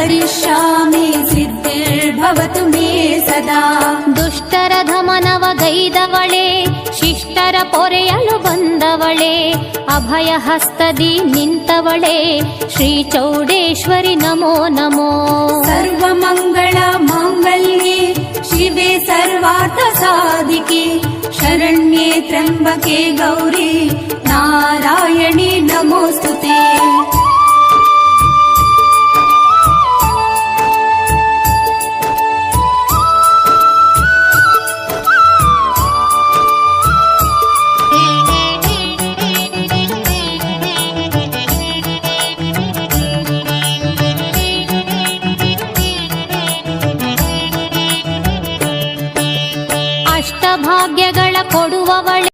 ಕರಿಷ್ಯಾಮಿ ಸಿದ್ಧಿರ್ಭವತು ಮೇ ಸದಾ. ದುಷ್ಟರ ಧಮನವ ಗೈದವಳೆ, ಶಿಷ್ಟರ ಪೊರೆಯಲು ಬಂದವಳೆ, ಅಭಯ ಹಸ್ತದಿ ನಿಂತವಳೆ, ಶ್ರೀ ಚೌಡೇಶ್ವರಿ ನಮೋ ನಮೋ. ಸರ್ವಮಂಗಳ ಮಾಂಗಲ್ಯೆ ಶಿವೆ ಸರ್ವಾರ್ಥ ಸಾಧಿಕೆ, ಶರಣ್ಯೆ ತ್ರ್ಯಂಬಕೆ ಗೌರಿ ನಾರಾಯಣಿ ನಮೋಸ್ತುತೆ. ಅಷ್ಟಭಾಗ್ಯಗಳ ಕೊಡುವ